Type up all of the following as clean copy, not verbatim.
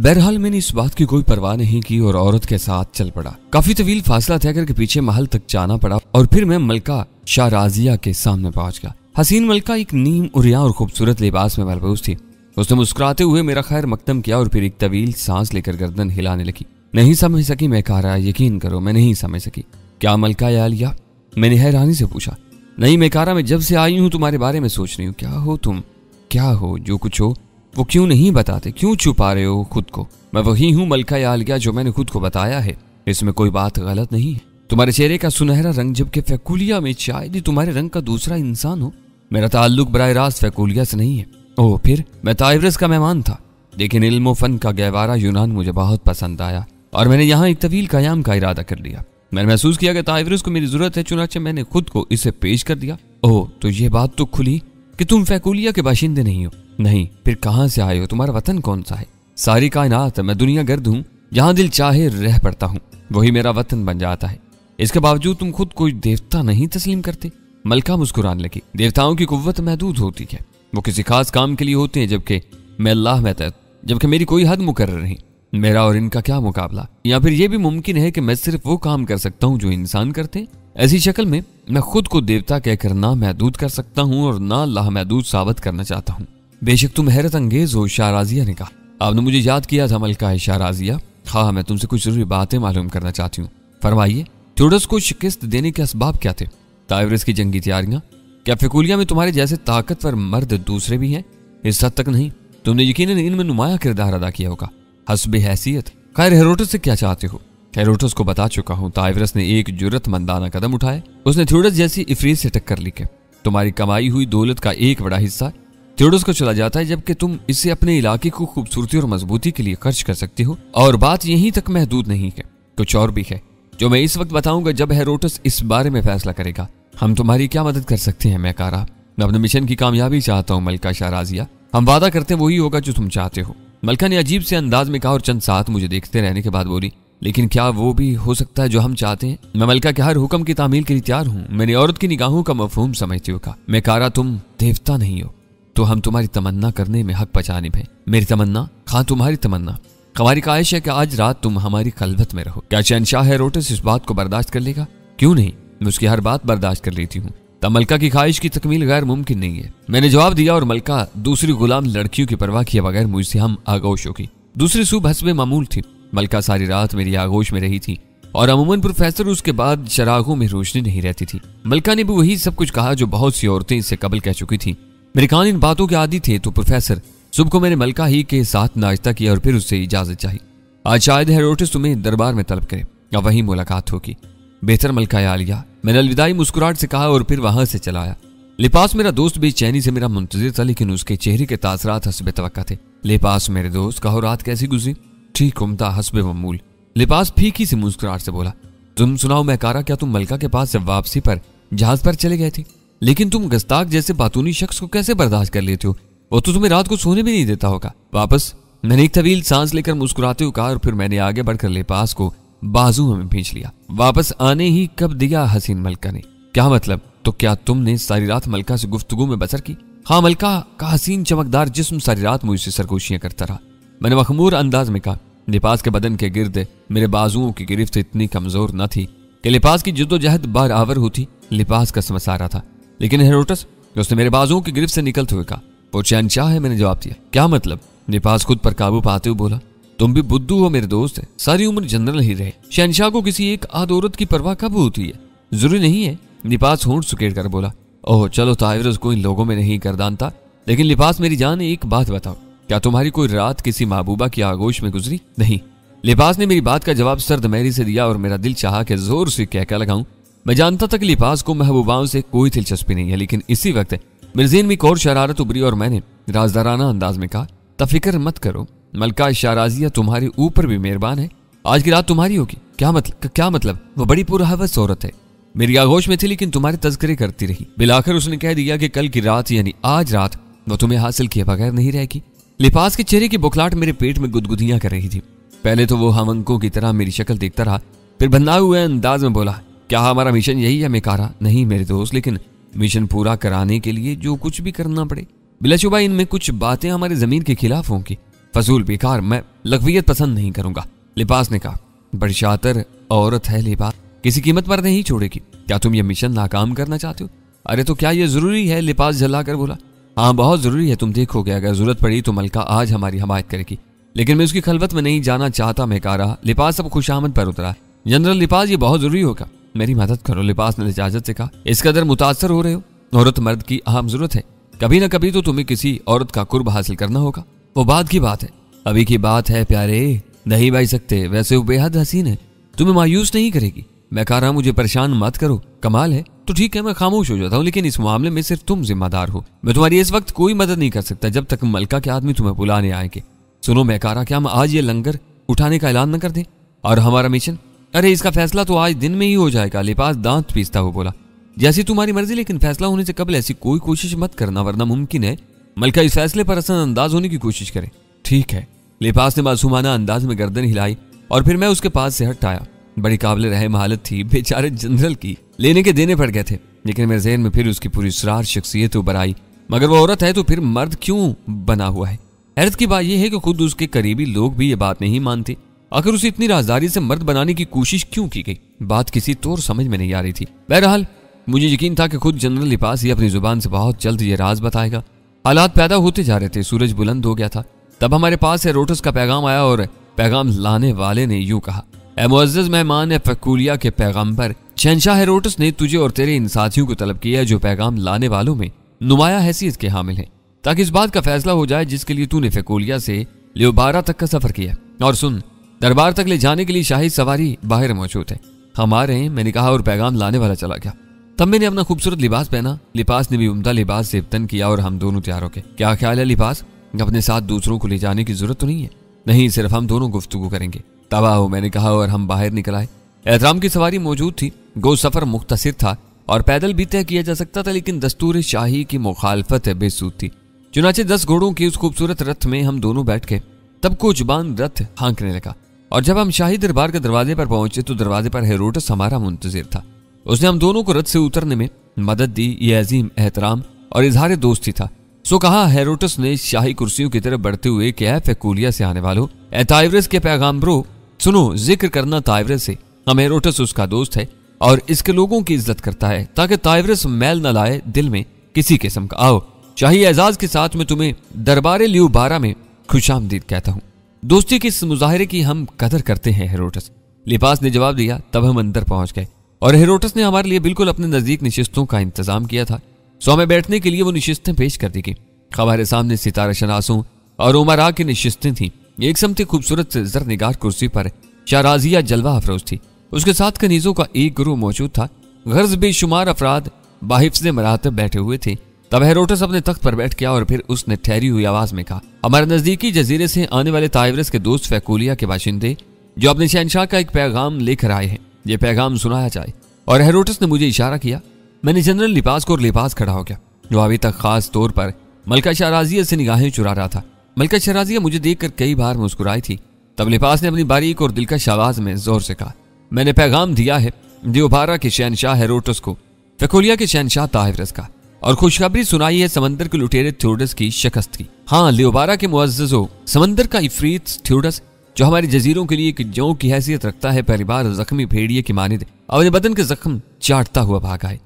बहरहाल मैंने इस बात की कोई परवाह नहीं की और औरत के साथ चल पड़ा। काफी तवील फासला तय करके पीछे महल तक जाना पड़ा और फिर मैं मलका शाहराजिया के सामने पहुंच गया। हसीन मलका एक नीम उरिया और खूबसूरत लिबास में मलबूस थी। उसने मुस्कुराते हुए मेरा खैर मकदम किया और फिर एक तवील सांस लेकर गर्दन हिलाने लगी। नहीं समझ सकी मैं कह रहा, यकीन करो मैं नहीं समझ सकी। क्या मलका या लिया? मैंने हैरानी से पूछा। नहीं मैं कह रहा, मैं जब से आई हूं तुम्हारे बारे में सोच रही हूँ। क्या हो तुम? क्या हो? जो कुछ हो वो क्यों नहीं बताते? क्यों छुपा रहे हो खुद को? मैं वही हूँ मलका यालिया जो मैंने खुद को बताया है। इसमें कोई बात गलत नहीं है। तुम्हारे चेहरे का सुनहरा रंग जबकि फैकुलिया में शायद ही तुम्हारे रंग का दूसरा इंसान हो। मेरा ताल्लुक बराह रास्त फैकुलिया से नहीं है। ओह फिर? मैं ताइब्रस का मेहमान था, लेकिन इल्म फन का गहवारा यूनान मुझे बहुत पसंद आया और मैंने यहाँ एक तवील कयाम का इरादा कर लिया। मैंने महसूस किया कि ताइब्रस को मेरी जरूरत है, चुनाचे मैंने खुद को इसे पेश कर दिया। ओह तो ये बात तो खुली कि तुम फैकुलिया के बाशिंदे नहीं हो। नहीं, फिर कहाँ से आए हो? तुम्हारा वतन कौन सा है? सारी कायनात, मैं दुनिया गर्द हूँ, जहाँ दिल चाहे रह पड़ता हूँ, वही मेरा वतन बन जाता है। इसके बावजूद तुम खुद कोई देवता नहीं तस्लीम करते। मलका मुस्कुराने लगी। देवताओं की कुव्वत महदूद होती है, वो किसी खास काम के लिए होते हैं, जबकि मैं अल्लाह में तहत, जबकि मेरी कोई हद मुकर्रर नहीं। मेरा और इनका क्या मुकाबला? या फिर यह भी मुमकिन है कि मैं सिर्फ वो काम कर सकता हूँ जो इंसान करते हैं। ऐसी शक्ल में मैं खुद को देवता कहकर ना महदूद कर सकता हूँ और ना अल्लाह महदूद साबित करना चाहता हूँ। बेशक तुम हैरत अंगेज हो, शाहराजिया ने कहा। आपने मुझे याद किया था मलका शाहराजिया। हाँ, मैं तुमसे कुछ जरूरी बातें मालूम करना चाहती हूँ। फरमाइए। थ्योडस को शिकस्त देने के असबाब क्या थे? ताइब्रस की जंगी तैयारियां? क्या फैकुलिया में तुम्हारे जैसे ताकतवर मर्द दूसरे भी हैं? इस हद तक नहीं। तुमने यकीनन इनमें नुमाया किरदार अदा किया होगा हस्बे हैसियत। खैर हेरोटस से क्या चाहते हो? हेरोटस को बता चुका हूँ। ताइब्रस ने एक जुर्रतमंदाना कदम उठाया। उसने थ्योडस जैसी इफरीत से टक्कर ली के तुम्हारी कमाई हुई दौलत का एक बड़ा हिस्सा थ्योडस को चला जाता है, जबकि तुम इसे अपने इलाके को खूबसूरती और मजबूती के लिए खर्च कर सकती हो। और बात यहीं तक महदूद नहीं है, कुछ और भी है जो मैं इस वक्त बताऊंगा जब हेरोटस इस बारे में फैसला करेगा। हम तुम्हारी क्या मदद कर सकते हैं? मैं कह रहा, मैं अपने मिशन की कामयाबी चाहता हूँ मलका शाहराजिया। हम वादा करते हैं वही होगा जो तुम चाहते हो। मलका ने अजीब से अंदाज में कहा और चंद साथ मुझे देखते रहने के बाद बोली, लेकिन क्या वो भी हो सकता है जो हम चाहते हैं? मैं मलका के हर हुक्म की तामील के लिए तैयार हूँ। मैंने औरत की निगाहों का मफहूम समझते हुए कहा। मैं कह रहा, तुम देवता नहीं हो तो हम तुम्हारी तमन्ना करने में हक पचानिब है। मेरी तमन्ना? हाँ तुम्हारी तमन्ना। हमारी ख्वाहिश है कि आज रात तुम हमारी खलवत में रहो। क्या शहंशाह हेरोटस इस बात को बर्दाश्त कर लेगा? क्यों नहीं, मैं उसकी हर बात बर्दाश्त कर लेती हूँ। तब मलका की ख्वाहिश की तकमील गैर मुमकिन नहीं है, मैंने जवाब दिया और मलका दूसरी गुलाम लड़कियों की परवाह किए बगैर मुझसे हम आगोश हो गई। दूसरी सुबह हस्बे मामूल थी। मलका सारी रात मेरी आगोश में रही थी और अमूमन प्रोफेसर उसके बाद चरागों में रोशनी नहीं रहती थी। मलका ने भी वही सब कुछ कहा जो बहुत सी औरतें इससे कबल कह चुकी थी। मेरे कान इन बातों के आदी थे तो प्रोफेसर सुबह को मैंने मलका ही के साथ नाश्ता किया और फिर उससे इजाजत चाही। आज शायद हेरोटस तुम्हें दरबार में तलब करे या वहीं मुलाकात होगी। बेहतर मलका यालिया, मैंने अलविदाई मुस्कुराहट से कहा और फिर वहां से चला आया। लिपास मेरा दोस्त बेचैनी से मेरा मुंतजिर था, लेकिन उसके चेहरे के तासरात हस्बे तवक्का थे। लिपास मेरे दोस्त, कहो रात कैसी गुजरी? ठीक उम्दा हस्बे मामूल। लिपास फीकी से मुस्कुराहट से बोला। तुम सुनाओ मैकारा, क्या तुम मलका के पास से वापसी पर जहाज पर चले गए थे? लेकिन तुम गस्ताक जैसे बातूनी शख्स को कैसे बर्दाश्त कर लेते हो? वो तो तुम्हें रात को सोने भी नहीं देता होगा। वापस? मैंने एक तवील सांस लेकर मुस्कुराते हुए कहा और फिर मैंने आगे बढ़कर लिपास को बाजू में खींच लिया। वापस आने ही कब दिया हसीन मलका ने? क्या मतलब? तो क्या तुमने सारी रात मलका से गुफ्तगू में बसर की? हाँ, मलका का हसीन चमकदार जिस्म सारी रात मुझसे सरगोशियां करता रहा, मैंने मखमूर अंदाज में कहा। लिपास के बदन के गिर्द मेरे बाजुओं की गिरफ्त इतनी कमजोर न थी कि लिपास की जद्दोजहद बार आवर होती। लिपास का समसारा था, लेकिन हेरोटस, उसने मेरे बाजुओं की गिरफ्त से निकलते हुए कहा, वो शहंशाह है। मैंने जवाब दिया। क्या मतलब? लिपास खुद पर काबू पाते हुए बोला, तुम भी बुद्धू हो मेरे दोस्त, सारी उम्र जनरल ही रहे। शहंशाह को किसी एक आध औरत की परवाह कब होती है? जरूरी नहीं है। लिपास होंठ सुकेड़ कर बोला। ओह चलो, ताइब्रस को इन लोगों में नहीं गर्दानता, लेकिन लिपास मेरी जान, एक बात बताओ, क्या तुम्हारी कोई रात किसी महबूबा की आगोश में गुजरी? नहीं। लिपास ने मेरी बात का जवाब सर्द मैरी से दिया और मेरा दिल चाहा कि जोर से कहकर लगाऊं। मैं जानता था कि लिपास को महबूबाओं से कोई दिलचस्पी नहीं है, लेकिन इसी वक्त मेरे ज़हन में एक और शरारत उभरी और मैंने राजदाराना अंदाज में कहा, तफिक्र मत करो, मलका शाहराजिया तुम्हारे ऊपर भी मेहरबान है। आज की रात तुम्हारी होगी। क्या मतलब? वो बड़ी पुरहवस औरत है, मेरी आगोश में थी लेकिन तुम्हारे तज़किरे करती रही। बिलाखिर उसने कह दिया कि कल की रात यानी आज रात वो तुम्हें हासिल किए बगैर नहीं रहेगी। लिपास के चेहरे की बुखलाहट मेरे पेट में गुदगुदियां कर रही थी। पहले तो वो हम अंकों की तरह मेरी शक्ल देखता रहा, फिर बनाए हुए अंदाज में बोला, क्या हमारा मिशन यही है? मैं कहा, नहीं मेरे दोस्त, लेकिन मिशन पूरा कराने के लिए जो कुछ भी करना पड़े। बिलाशुबा इनमें कुछ बातें हमारे जमीन के खिलाफ होंगी। फजूल बेकार, मैं लग़वियत पसंद नहीं करूंगा। लिबास ने कहा, बड़ी शातिर औरत है लिबास, किसी कीमत पर नहीं छोड़ेगी। क्या तुम ये मिशन नाकाम करना चाहते हो? अरे तो क्या ये जरूरी है? लिबास झल्ला कर बोला। हाँ बहुत जरूरी है, तुम देखोगे अगर जरूरत पड़ी तो मलका आज हमारी हमायत करेगी, लेकिन मैं उसकी खलवत में नहीं जाना चाहता। मैं कह रहा। लिबास अब खुशामद पर उतरा। जनरल लिबास, ये बहुत जरूरी होगा, मेरी मदद करो। लिबास ने इजाजत से कहा, इस कदर मुतासर हो रहे हो? औरत मर्द की अहम जरूरत है, कभी ना कभी तो तुम्हें किसी औरत का कुर्ब हासिल करना होगा। वो बात की बात है, अभी की बात है प्यारे, नहीं भाई सकते। वैसे वो बेहद हसीन है, तुम्हें मायूस नहीं करेगी। मैं कह रहा, मुझे परेशान मत करो। कमाल है तो ठीक है, मैं खामोश हो जाता हूँ, लेकिन इस मामले में सिर्फ तुम जिम्मेदार हो। मैं तुम्हारी इस वक्त कोई मदद नहीं कर सकता जब तक मलका के आदमी तुम्हें बुलाने आएंगे। सुनो, मैं कह रहा, क्या हम आज ये लंगर उठाने का ऐलान न कर दें और हमारा मिशन? अरे इसका फैसला तो आज दिन में ही हो जाएगा। लिबास दांत पीसता हुआ बोला, जैसी तुम्हारी मर्जी, लेकिन फैसला होने से कबल ऐसी कोई कोशिश मत करना, वरना मुमकिन है मलका इस फैसले पर असर अंदाज होने की कोशिश करे। ठीक है। लिबास ने मासूमाना अंदाज में गर्दन हिलाई और फिर मैं उसके पास से हट आया। बड़ी काबिल रहम हालत थी बेचारे जनरल की, लेने के देने पड़ गए थे, लेकिन मेरे ज़हन में फिर उसकी पूरी इसरार शख्सियत उभर आई। मगर वो औरत है तो फिर मर्द क्यों बना हुआ है? हैरत की बात यह है कि खुद उसके करीबी लोग भी ये बात नहीं मानते। आखिर उसे इतनी राजदारी से मर्द बनाने की कोशिश क्यों की गई? बात किसी तौर समझ में नहीं आ रही थी। बहरहाल मुझे यकीन था कि खुद जनरल लिबास ही अपनी जुबान से बहुत जल्द ये राज बताएगा। हालात पैदा होते जा रहे थे, सूरज बुलंद हो गया था। तब हमारे पास हेरोटस का पैगाम आया और पैगाम लाने वाले ने यूं कहा, ऐ मुअज़्ज़ज़ मेहमान फकुलिया के पैगंबर, शहंशाह हेरोटस ने तुझे और तेरे इन साथियों को तलब किया जो पैगाम लाने वालों में नुमाया हैसियत के हामिल हैं, ताकि इस बात का फैसला हो जाए जिसके लिए तूने फकुलिया से लियोबारा तक का सफर किया। और सुन, दरबार तक ले जाने के लिए शाही सवारी बाहर मौजूद है, हम आ रहे हैं। मैंने कहा और पैगाम लाने वाला चला गया। तब मैंने अपना खूबसूरत लिबास पहना। लिबास ने भी उम्दा लिबास से इब्तन किया और हम दोनों तैयार हो गए। क्या ख्याल है लिबास, अपने साथ दूसरों को ले जाने की जरूरत तो नहीं है? नहीं, सिर्फ हम दोनों गुफ्तगू करेंगे। तबाह हो, मैंने कहा और हम बाहर निकल आए। एहतराम की सवारी मौजूद थी। गो सफर मुख्तसर था और पैदल भी तय किया जा सकता था, लेकिन दस्तूर शाही की मुखालफत बेसूद थी। चुनाचे 10 घोड़ों के उस खूबसूरत रथ में हम दोनों बैठ गए। तब कोचबान रथ हाँकने लगा और जब हम शाही दरबार के दरवाजे पर पहुंचे तो दरवाजे पर हेरोटस हमारा मुंतजिर था। उसने हम दोनों को रथ से उतरने में मदद दी। ये अजीम एहतराम और इजहार दोस्ती था। सो कहा, हेरोटस ने शाही कुर्सियों की तरफ बढ़ते हुए, क्या फकुलिया से आने वालों, ए ताइवरस के पैगाम्बरो, सुनो, जिक्र करना ताइवरस से। हम हेरोटस उसका दोस्त है और इसके लोगों की इज्जत करता है, ताकि ताइवरस मैल न लाए दिल में किसी किस्म का। आओ, शाही एजाज के साथ में तुम्हें दरबार लियोबारा में खुशामदीद कहता हूँ। दोस्ती के इस मुजाहिरे की हम कदर करते हैं हेरोटस, लिबास ने जवाब दिया। तब हम अंदर पहुंच गए और हेरोटस ने हमारे लिए बिल्कुल अपने नजदीक निशिस्तों का इंतजाम किया था। सो हमें बैठने के लिए वो निशिस्तें पेश कर दी गई। हमारे सामने सितारा शनासों और उमरा की निशिस्तें थीं। एक समती खूबसूरत जरनिगार कुर्सी पर शाहराजिया जलवा अफरोज थी। उसके साथ कनीजों का एक गुरु मौजूद था। गर्ज बेशुमार अफराद बाहिफ्ज़ मरातब बैठे हुए थे। तब हेरोटस अपने तख्त पर बैठ गया और फिर उसने ठहरी हुई आवाज में कहा, हमारे नजदीकी जजीरे से आने वाले ताइवरस के दोस्त फैकुलिया के बाशिंदे जो अपने शहंशाह का एक पैगाम लेकर आए हैं, ये पैगाम सुनाया जाए। और हेरोटस ने मुझे इशारा किया। मैंने जनरल लिबास को और लिबास खड़ा हो गया, जो अभी तक खास तौर पर मलका शहराजिया से निगाहें चुरा रहा था। मलका शहराजिया मुझे देखकर कई बार मुस्कुराई थी। तब लिबास ने अपनी बारीक और दिलकश आवाज में जोर से कहा, मैंने पैगाम दिया है लियोबारा के शहंशाह हेरोटस को, फकुलिया के शहंशाह ताइवरस का, और खुशखबरी सुनाई है समंदर के लुटेरे थ्योडस की शिकस्त की। हाँ, लियोबारा के मुअज़्ज़ज़ो, समंदर का इफरीत थ्योडस जो हमारे जजीरों के लिए एक जौ की हैसियत रखता है, पहली बार जख्मी भेड़िए की मानिद अपने बदन के जख्म चाटता हुआ भागा है।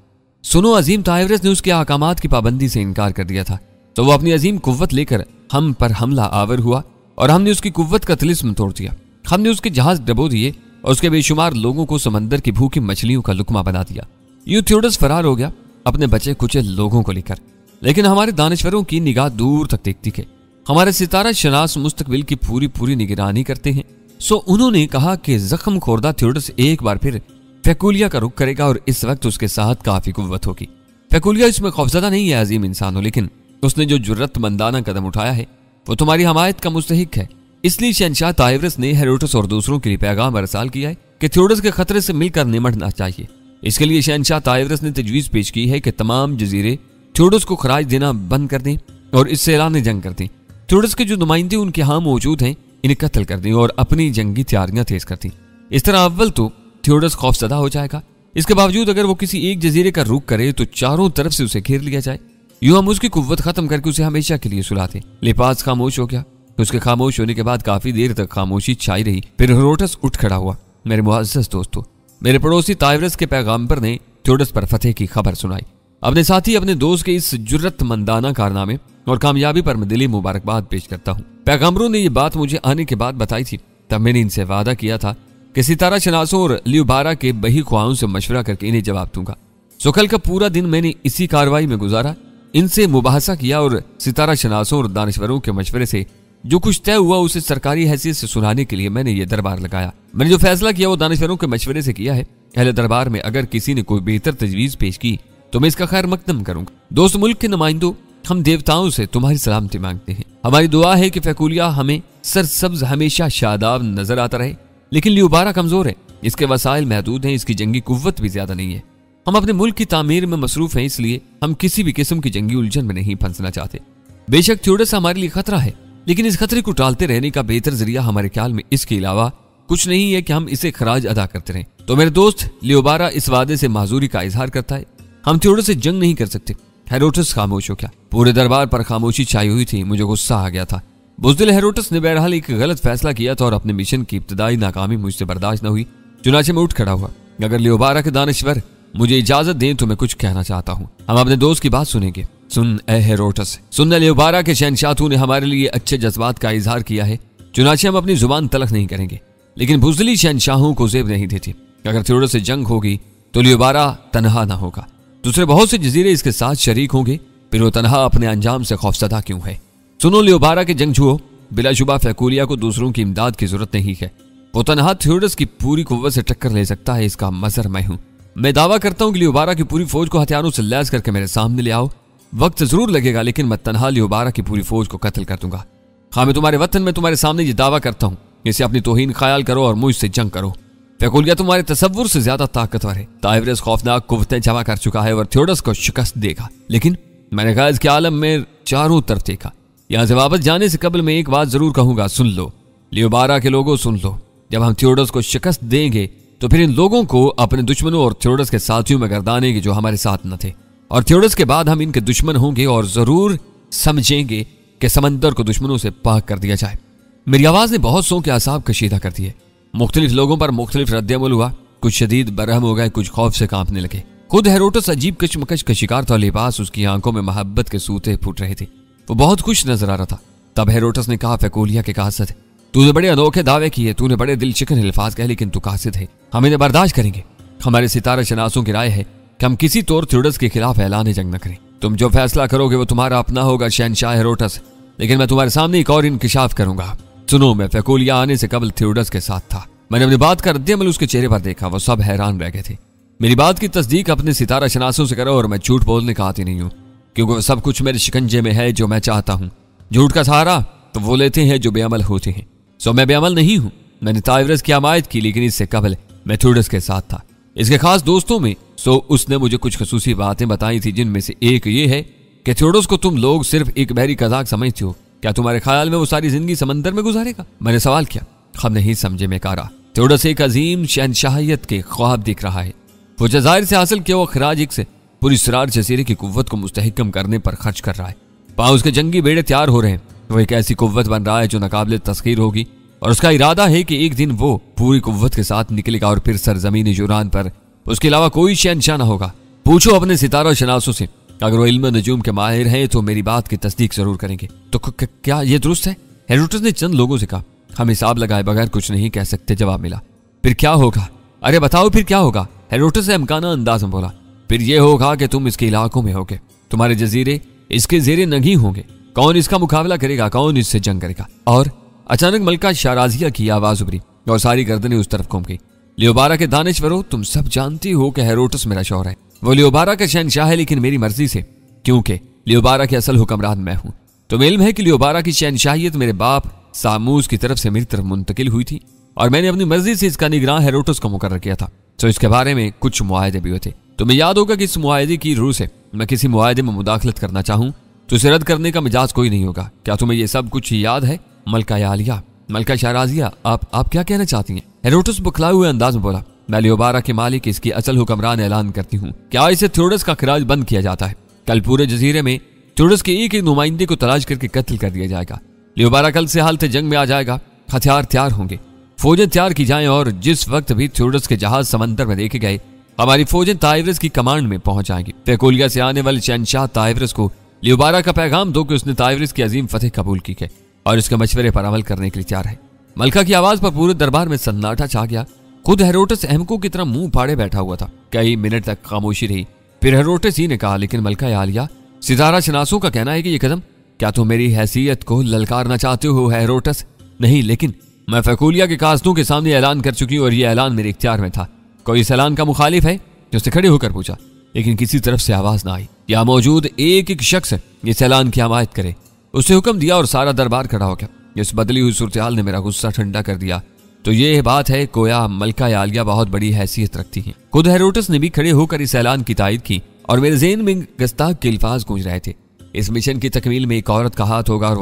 सुनो, अजीम ताइवरस ने उसके अहकामात की पाबंदी से इनकार कर दिया था, तो वो अपनी अजीम कुव्वत लेकर हम पर हमला आवर हुआ और हमने उसकी कुव्वत का तिलिस्म तोड़ दिया। हमने उसके जहाज डबो दिए और उसके बेशुमार लोगों को समंदर की भूखी मछलियों का लुकमा बना दिया। यूं थ्योडस फरार हो गया अपने बचे कुचे लोगों को लेकर, लेकिन हमारे दानश्वरों की निगाह दूर तक देखती है। हमारे सितारा शनास मुस्तकबिल की पूरी निगरानी करते हैं। सो उन्होंने कहा कि जख्म खोरदा थ्योडस एक बार फिर फैकुलिया का रुख करेगा और इस वक्त उसके साथ काफी कुव्वत होगी। फैकुलिया इसमें खौफजदा नहीं है अजीम इंसान हो, लेकिन उसने जो जुर्रतमंदाना कदम उठाया है वो तुम्हारी हमायत का मुस्तहिक है। इसलिए शहंशाह ताइवरस ने हेरोटस और दूसरों के लिए पैगाम अरसाल किया है कि थ्योडस के खतरे से मिलकर निमटना चाहिए। इसके लिए शहंशाह ताइवरस ने तजवीज पेश की है कि तमाम जजीरे थ्योडस को खराज देना बंद कर दें और इससे ऐलान जंग कर दें। थ्योडस के जो नुमाइंदे उनके यहाँ मौजूद हैं, इन्हें कत्ल कर दें और अपनी जंगी तैयारियां तेज कर दें। इस तरह अव्वल तो थ्योडस खौफजदा हो जाएगा। इसके बावजूद अगर वो किसी एक जजीरे का रुख करे तो चारों तरफ से उसे घेर लिया जाए। यूं हम उसकी कुव्वत खत्म करके उसे हमेशा के लिए सुलाते। लिबास खामोश हो गया उसके खामोश होने के बाद काफी देर तक खामोशी छाई रही। फिर हेरोटस उठ खड़ा हुआ। मेरे मुअज़्ज़ज़ दोस्तों, मेरे पड़ोसी ताइवरस के पैगाम्बर ने थ्योडस पर फतेह की खबर सुनाई। अपने साथी अपने दोस्त के इस जुर्रतमंदाना कारनामे और कामयाबी पर मैं दिली मुबारकबाद पेश करता हूँ। पैगम्बरों ने ये बात मुझे आने के बाद बताई थी। तब मैंने इनसे वादा किया था कि सितारा शनासों और लियोबारा के बही ख्वाहों से मशवरा करके इन्हें जवाब दूंगा। सो कल का पूरा दिन मैंने इसी कार्रवाई में गुजारा, इनसे मुबाहसा किया और सितारा शनासों और दानिशवरों के मशवरे से जो कुछ तय हुआ उसे सरकारी हैसियत से सुनाने के लिए मैंने ये दरबार लगाया। मैंने जो फैसला किया वो दानिशवरों के मशवरे से किया है। अहले दरबार में अगर किसी ने कोई बेहतर तजवीज पेश की तो मैं इसका खैर मकदम करूंगा। दोस्त मुल्क के नुमाइंदों, हम देवताओं से तुम्हारी सलामती मांगते हैं। हमारी दुआ है कि फैकुलिया हमें सरसब्ज हमेशा शादाब नजर आता रहे। लेकिन लियोबारा कमजोर है, इसके वसाइल महदूद हैं, इसकी जंगी कुव्वत भी ज्यादा नहीं है। हम अपने मुल्क की तामीर में मसरूफ हैं, इसलिए हम किसी भी किस्म की जंगी उलझन में नहीं फंसना चाहते। बेशक थ्योडस हमारे लिए खतरा है, लेकिन इस खतरे को टालते रहने का बेहतर जरिया हमारे ख्याल में इसके अलावा कुछ नहीं है कि हम इसे खराज अदा करते रहें। तो मेरे दोस्त लियोबारा इस वादे से माजूरी का इजहार करता है। हम थ्योडस से जंग नहीं कर सकते। हेरोटस खामोश हो गया। पूरे दरबार पर खामोशी छाई हुई थी। मुझे गुस्सा आ गया था। बुज़दिल हेरोटस ने बहरहाल एक गलत फैसला किया था और अपने मिशन की इब्तदाई नाकामी मुझसे बर्दाश्त न हुई। चुनाचे में उठ खड़ा हुआ। अगर लियोबारा के दानिश्वर मुझे इजाजत दें तो मैं कुछ कहना चाहता हूँ। हम अपने दोस्त की बात सुनेंगे। सुन ए हेरोटस, सुन लियोबारा के शहंशाह, तूने हमारे लिए अच्छे जज्बात का इजहार किया है, चुनाचे हम अपनी जुबान तलख नहीं करेंगे। लेकिन बुज़दिली शहंशाहों को ज़ेब नहीं देती। अगर थ्योडस से जंग होगी तो लियोबारा तनहा ना होगा, दूसरे बहुत से जजीरे इसके साथ शरीक होंगे। फिर वो तनहा अपने अंजाम से खौफसदा क्यों है? सुनो लियोबारा के जंगजुओं, बिलाशुबा फैकुलिया को दूसरों की इमदाद की जरूरत नहीं है। वो तनहा थ्योडस की पूरी कुव्वत से टक्कर ले सकता है, इसका मजर मैं हूं। मैं दावा करता हूं कि लियोबारा की पूरी फौज को हथियारों से लैस करके मेरे सामने ले आओ। वक्त जरूर लगेगा, लेकिन मैं तनहा लियोबारा की पूरी फौज को कत्ल कर दूंगा। हाँ, मैं तुम्हारे वतन में तुम्हारे सामने ये दावा करता हूँ। इसे अपनी तौहीन ख्याल करो और मुझसे जंग करो। फैकुलिया तुम्हारे तसव्वुर से ज्यादा ताकतवर है। ताइवरस खौफनाक कुव्वतें जमा कर चुका है और थ्योडस को शिकस्त देगा। लेकिन मैंने गैज़ के आलम में चारों तरफ देखा। यहां से वापस जाने से कबल मैं एक बात जरूर कहूंगा, सुन लो लियोबारा के लोगों, सुन लो। जब हम थ्योडस को शिकस्त देंगे तो फिर इन लोगों को अपने दुश्मनों और थ्योडस के साथियों में गर्दानेंगे जो हमारे साथ न थे। और थ्योडस के बाद हम इनके दुश्मन होंगे और जरूर समझेंगे कि समंदर को दुश्मनों से पाक कर दिया जाए। मेरी आवाज ने बहुत सौ के असाब कशीदा कर दिए। मुख्तलिफ लोगों पर मुख्तलिफ रद्दअमल हुआ। कुछ शदीद बरहम हो गए, कुछ खौफ से कांपने लगे। खुद हेरोटस अजीब कशमकश का शिकार था। लिबास उसकी आंखों में मोहब्बत के सूते फूट रहे थे। वो बहुत खुश नजर आ रहा था। तब हेरोटस ने कहा, फैकुलिया के कासिद है, तूने बड़े अनोखे दावे किए, तूने बड़े दिल चिकन अल्फाज कहे, लेकिन तू कासिद है। हम इन्हें बर्दाश्त करेंगे। हमारे सितारा शनासों की राय है कि हम किसी तौर थ्योडस के खिलाफ ऐलान जंग न करें। तुम जो फैसला करोगे वो तुम्हारा अपना होगा शहंशाह हेरोटस, लेकिन मैं तुम्हारे सामने एक और इंकिशाफ करूंगा। सुनो, मैं फैकुलिया आने से कबल थ्योडस के साथ था। मैंने अपनी बात का रद्दअमल उसके चेहरे पर देखा। वो सब हैरान रह गए थे। मेरी बात की तस्दीक अपने सितारा शनासों से करो और मैं झूठ बोलने का आती नहीं हूँ, क्योंकि सब कुछ मेरे शिकंजे में है जो मैं चाहता हूँ। झूठ का सहारा तो वो लेते हैं जो बेअमल होते हैं। सो मैं बेअमल नहीं हूँ। मैंने ताइवरस की हमायत की, लेकिन इससे कबल मैं थ्योडस के साथ था, इसके खास दोस्तों में। सो उसने मुझे कुछ खसूसी बातें बताई थी, जिनमें से एक ये है कि थ्योडस को तुम लोग सिर्फ एक बहरी कज़ाक समझते हो। क्या तुम्हारे ख्याल में वो सारी जिंदगी समंदर में गुजारेगा? मैंने सवाल किया। हम नहीं समझे में कारा। थ्योडस एक अजीम शहंशाहियत के ख्वाब दिख रहा है। वो जज़ायर से हासिल किया वो खराज एक से पूरी सरार जजीरे की कुव्वत को मुस्तहकम करने पर खर्च कर रहा है। पाँव उसके जंगी बेड़े तैयार हो रहे हैं। वो एक ऐसी कुव्वत बन रहा है जो नाकाबिल तस्खीर होगी, और उसका इरादा है कि एक दिन वो पूरी कुव्वत के साथ निकलेगा और फिर सरजमीनी जुरान पर उसके अलावा कोई शहंशाह न होगा। पूछो अपने सितारा शनासों से, अगर वो इल्म नजूम के माहिर हैं तो मेरी बात की तस्दीक जरूर करेंगे। तो क्या ये दुरुस्त है? हेरोटस ने चंद लोगों से कहा। हम हिसाब लगाए बगैर कुछ नहीं कह सकते, जवाब मिला। फिर क्या होगा? अरे बताओ फिर क्या होगा? हेरोटस ने अमकाना अंदाज में बोला। फिर ये होगा कि तुम इसके इलाकों में होगे, तुम्हारे जजीरे इसके जेरे नगी होंगे। कौन इसका मुकाबला करेगा? कौन इससे जंग करेगा? और अचानक मलका शाराजिया की आवाज उभरी और सारी गर्दनें उस तरफ घूम गई। लियोबारा के दानिश्वरों, तुम सब जानती हो कि हेरोटस मेरा शौहर है। वो लियोबारा का शहंशाह है, लेकिन मेरी मर्जी से, क्योंकि लियोबारा के असल हुक्मरान मैं हूं। तुम्हें इल्म है कि लियोबारा की शहंशाहियत मेरे बाप सामूस की तरफ से मेरी तरफ मुंतकिल हुई थी, और मैंने अपनी मर्जी से इसका निगरान हेरोटस को मुकर्रर किया था। तो इसके बारे में कुछ मुआहदे भी हुए थे। तुम्हें याद होगा कि इस मुआहदे की रूह से मैं किसी मुआहदे में मुदाखलत करना चाहूं तो इसे रद्द करने का मिजाज कोई नहीं होगा। क्या तुम्हें ये सब कुछ याद है? मलका यालिया, मलका शाराजिया, आप क्या कहना चाहती हैं? हेरोटस बुखलाए हुए अंदाज में बोला। मैं लियोबारा के मालिक, इसकी असल हुक्मरान ऐलान करती हूँ। क्या इसे थ्योडस का खराज बंद किया जाता है? कल पूरे जजीरे में थ्योडस के एक नुमाइंदे को तलाश करके कत्ल कर दिया जाएगा। लियोबारा कल से हालत जंग में आ जाएगा। हथियार तैयार होंगे, फौजें तैयार की जाएं और जिस वक्त भी थ्योडस के जहाज समंदर में देखे गए हमारी फौजें ताइवरस की कमांड में पहुंच जाएंगी। पेकोलिया से आने वाले शहंशाह ताइवरस को लियोबारा का पैगाम दो कि उसने ताइवरस की अजीम फतेह कबूल की है और इसके मशवरे पर अमल करने के लिए तैयार है। मलका की आवाज पर पूरे दरबार में सन्नाटा छा गया। खुद हेरोटस अहमको की तरह मुंह फाड़े बैठा हुआ था। कई मिनट तक खामोशी रही। फिर हेरोटस ही ने कहा, लेकिन मलका आलिया, सितारा शनासों का कहना है कि ये कदम, क्या तुम मेरी हैसियत को ललकारना चाहते हो हेरोटस? नहीं, लेकिन मैं फैकोलिया के कास्टों के सामने ऐलान कर चुकी हूं और ये ऐलान मेरे इख्तियार में था। कोई इस ऐलान का मुखालिफ है? उसने खड़े होकर पूछा, लेकिन किसी तरफ से आवाज ना आई। यहाँ मौजूद एक एक शख्स इस ऐलान की हमायत करे। उसने हुक्म दिया और सारा दरबार खड़ा हो गया। इस बदली हुई सूरत-ए-हाल ने मेरा गुस्सा ठंडा कर दिया। तो ये बात है, गोया मलका आलिया बहुत बड़ी हैसियत रखती हैं। खुद हेरोटस ने भी खड़े होकर इस ऐलान की तायद की और मेरे ज़हन में गस्ताख के अल्फाज गूंज रहे थे। इस मिशन की तकमील में एक औरत का हाथ होगा और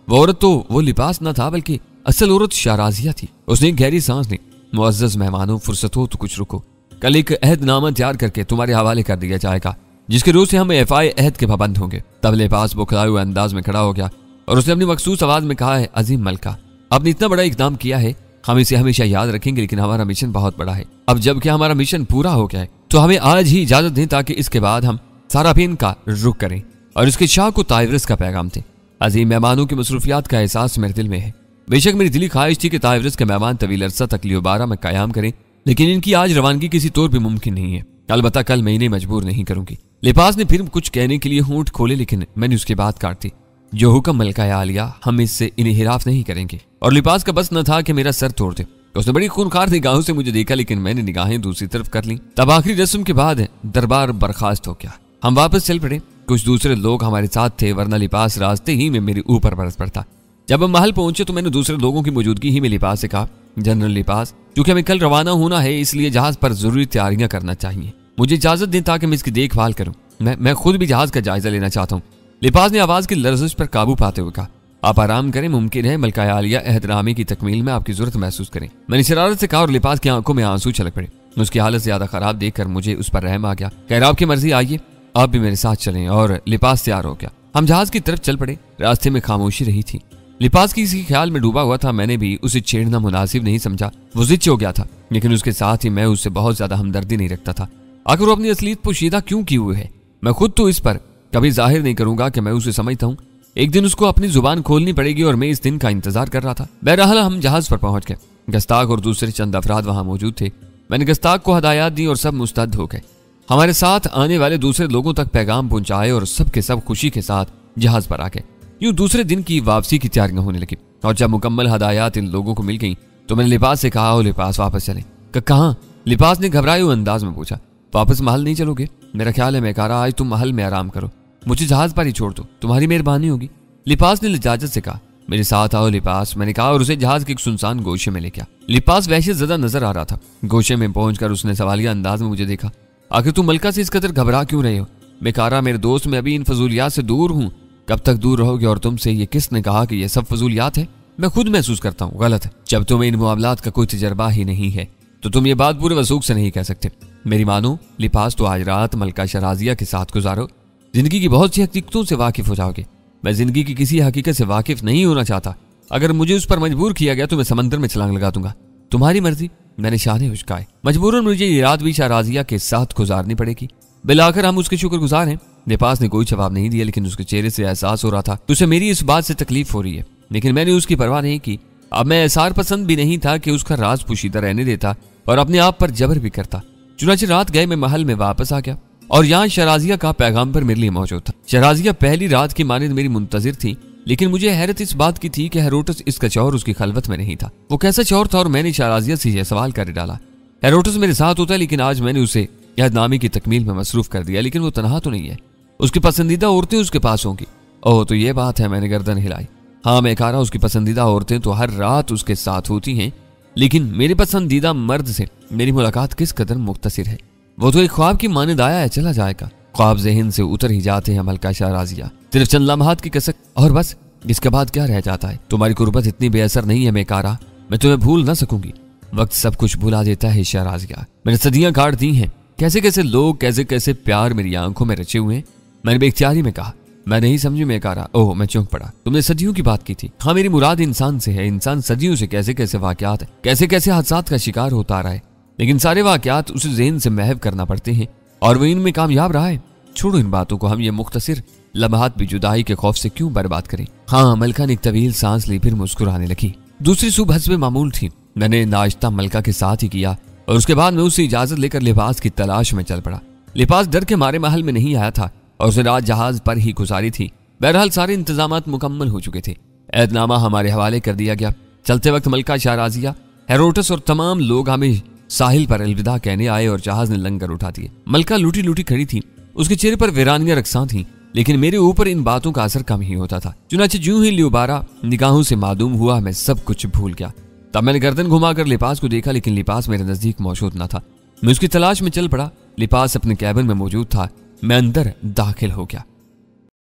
वो औरत तो वो लिबास न था, बल्कि असल औरत शाराजिया थी। उसने एक गहरी सांस ली। मुअज़्ज़ज़ मेहमानों, फुर्सत हो तो कुछ रुको। कल एक अहदनामा तैयार करके तुम्हारे हवाले कर दिया जाएगा, जिसके रोज से हम एफआई अहद के पाबंद होंगे। तब लिबास बुखलाए हुए अंदाज में खड़ा हो गया और उसने अपनी मखसूस आवाज में कहा, है अजीम मलका, आपने इतना बड़ा इकदाम किया है, हम इसे हमेशा याद रखेंगे, लेकिन हमारा मिशन बहुत बड़ा है। अब जबकि हमारा मिशन पूरा हो गया है तो हमें आज ही इजाजत दें ताकि इसके बाद हम साराफीन का रुख करें और इसके शाह को ताइवरस का पैगाम दें। अजीम मेहमानों की मसरूफियात का एहसास मेरे दिल में है। बेशक मेरी दिली ख्वाहिश थी कि ताइवरस के मेहमान तवील अरसा तक लियोबारा में कायम करें, लेकिन इनकी आज रवानगी किसी तौर पर मुमकिन नहीं है। अलबत्ता कल मैं इन्हें मजबूर नहीं करूंगी। लिबास ने फिर कुछ कहने के लिए होंठ खोले, लेकिन मैंने उसकी बात काट दी। जो हुक्म मलका आलिया, हम इससे इन्हें हिराफ नहीं करेंगे। और लिबास का बस न था कि मेरा सर तोड़ दे। उसने बड़ी खूनखार निगाहों से मुझे देखा, लेकिन मैंने निगाहें दूसरी तरफ कर ली। तब आखिरी रस्म के बाद दरबार बर्खास्त हो गया। हम वापस चल पड़े। कुछ दूसरे लोग हमारे साथ थे, वरना लिबास रास्ते ही में मेरे ऊपर बरस पड़ता। जब हम महल पहुंचे तो मैंने दूसरे लोगों की मौजूदगी ही में लिबास से कहा, जनरल लिबास, क्योंकि हमें कल रवाना होना है, इसलिए जहाज पर जरूरी तैयारियां करना चाहिए। मुझे इजाजत दें ताकि मैं इसकी देखभाल करूं। मैं खुद भी जहाज का जायजा लेना चाहता हूं। लिबास ने आवाज की लर्जिश पर काबू पाते हुए कहा, आप आराम करें, मुमकिन है मलका आलिया अहदनामे की तकमील में आपकी जरूरत महसूस करें। मैंने शरारत से कहा और लिबास की आंखों में आंसू छलक पड़े। उसकी हालत ज्यादा खराब देखकर मुझे उस पर रहम आ गया। कह रहा, आपकी मर्जी, आइए आप भी मेरे साथ चलें। और लिबास तैयार हो गया। हम जहाज की तरफ चल पड़े। रास्ते में खामोशी रही थी। लिबास किसी ख्याल में डूबा हुआ था। मैंने भी उसे छेड़ना मुनासिब नहीं समझा। वो जिद्दी हो गया था, लेकिन उसके साथ ही मैं उससे बहुत ज्यादा हमदर्दी नहीं रखता था। आखिर वो अपनी असलियत पोशीदा क्यों की हुई है? मैं खुद तो इस पर कभी जाहिर नहीं करूंगा कि मैं उसे समझता हूँ। एक दिन उसको अपनी जुबान खोलनी पड़ेगी और मैं इस दिन का इंतजार कर रहा था। बहरहाल हम जहाज पर पहुंच गए। गस्ताख और दूसरे चंद अफराद वहां मौजूद थे। मैंने गस्ताख को हदायत दी और सब मुस्तैद हो गए। हमारे साथ आने वाले दूसरे लोगों तक पैगाम पहुंचाए और सब के सब खुशी के साथ जहाज पर आ गए। यूं दूसरे दिन की वापसी की तैयारियां होने लगी और जब मुकम्मल हदायत इन लोगों को मिल गई तो मैंने लिबास से कहा, लिबास वापस चले। कहाँ? लिबास ने घबराए हुए अंदाज में पूछा। वापस महल नहीं चलोगे? मेरा ख्याल है मैं कह रहा, आज तुम महल में आराम करो, मुझे जहाज पर ही छोड़ दो, तुम्हारी मेहरबानी होगी। लिबास ने लिजाजत से कहा, मेरे साथ आओ लिबास, मैंने कहा और उसे जहाज के एक सुनसान गोशे में ले गया। लिबास वहशत ज़दा नजर आ रहा था। गोशे में पहुंचकर उसने सवालिया अंदाज में मुझे देखा। आखिर तुम मलका से इस कदर घबरा क्यों रहे हो? मैं कह रहा, मेरे दोस्त, मैं अभी इन फजूलियात से दूर हूँ। कब तक दूर रहोगे? और तुमसे ये किसने कहा कि ये सब फजूलियात है? मैं खुद महसूस करता हूँ गलत है। जब तुम्हें इन मामलात का कोई तजर्बा ही नहीं है तो तुम ये बात पूरे वसूख से नहीं कह सकते। मेरी मानो लिबास, तो आज रात मलका शराजिया के साथ गुजारो, जिंदगी की बहुत सी हकीकतों से वाकिफ हो जाओगे। मैं जिंदगी की किसी हकीकत से वाकिफ नहीं होना चाहता। अगर मुझे उस पर मजबूर किया गया तो मैं समंदर में छलांग लगा दूंगा। तुम्हारी मर्जी। मैंने शाने उचकाए। मजबूरन मुझे ये रात भी शराजिया के साथ गुजारनी पड़ेगी। बिलाकर हम उसके शुक्रगुजार हैं। लिबास ने कोई जवाब नहीं दिया, लेकिन उसके चेहरे से एहसास हो रहा था कि उसे मेरी इस बात से तकलीफ हो रही है। लेकिन मैंने उसकी परवाह नहीं की। अब मैं एसार पसंद भी नहीं था कि उसका राज पोशीदा रहने देता और अपने आप पर जबर भी करता। चुनाचे रात गए मैं महल में वापस आ गया और यहाँ शराजिया का पैगाम पर मेरे लिए मौजूद था। शराजिया पहली रात की मानिंद मेरी मुंतजिर थी, लेकिन मुझे हैरत इस बात की थी कि हेरोटस इसका चौर उसकी खलवत में नहीं था। वो कैसा चौर था? और मैंने शराजिया से यह सवाल कर डाला। हेरोटस मेरे साथ होता है, लेकिन आज मैंने उसे यादनामे की तकमील में मसरूफ कर दिया। लेकिन वो तनहा तो नहीं है, उसकी पसंदीदा औरतें उसके पास होंगी। ओह, तो ये बात है। मैंने गर्दन हिलाई। हाँ, मैं कह रहा, उसकी पसंदीदा औरतें तो हर रात उसके साथ होती हैं, लेकिन मेरे पसंदीदा मर्द से मेरी मुलाकात किस कदर मुख्तसिर है। वो तो एक ख्वाब की मानिंद आया है, चला जाएगा। ख्वाब ज़हन से उतर ही जाते हैं मलका शराजिया, सिर्फ चंद लम्हात की कसक, और बस इसके बाद क्या रह जाता है। तुम्हारी कुर्बत इतनी बेअसर नहीं है मैं कह रहा, मैं तुम्हें भूल ना सकूंगी। वक्त सब कुछ भुला देता है शराजिया। मैंने सदियां काट दी हैं। कैसे कैसे लोग, कैसे कैसे प्यार मेरी आंखों में रचे हुए हैं। मैंने बेख्तियारी में कहा, मैं नहीं समझी मैं कह रहा। ओह, मैं चौंक पड़ा। तुमने सदियों की बात की थी। हाँ, मेरी मुराद इंसान से है। इंसान सदियों से कैसे कैसे वाकयात, कैसे कैसे हादसात का शिकार होता रहा है, लेकिन सारे वाकयात उसे ज़हन से महव करना पड़ते हैं और वो इनमें कामयाब रहा है। छोड़ो इन बातों को, हम ये मुख्तसर लम्हात भी जुदाई के खौफ से क्यों बर्बाद करें। हाँ, मलका ने एक तवील सांस ली, फिर मुस्कुराने लगी। दूसरी सुबह हस्बे मामूल थी। मैंने नाश्ता मलका के साथ ही किया और उसके बाद मैं उससे इजाजत लेकर लिबास की तलाश में चल पड़ा। लिबास डर के मारे महल में नहीं आया था और उसे रात जहाज पर ही गुजारी थी। बहरहाल सारे इंतजामात मुकम्मल हो चुके थे। ऐदनामा हमारे हवाले कर दिया गया। चलते वक्त मलका, शाहराजिया, हेरोटस और तमाम लोग हमें साहिल पर अलविदा कहने आए और जहाज ने लंगर उठा दिए। मलका लूटी लूटी खड़ी थी, उसके चेहरे पर वीरानियां रक्सां थीं, लेकिन मेरे ऊपर इन बातों का असर कम ही होता था। चुनाचे ज्यों ही लियोबारा निगाहों से मादूम हुआ, मैं सब कुछ भूल गया। तब मैंने गर्दन घुमाकर लिपास को देखा, लेकिन लिपास मेरे नजदीक मौजूद न था। मैं उसकी तलाश में चल पड़ा। लिपास अपने कैबिन में मौजूद था। मैं अंदर दाखिल हो गया।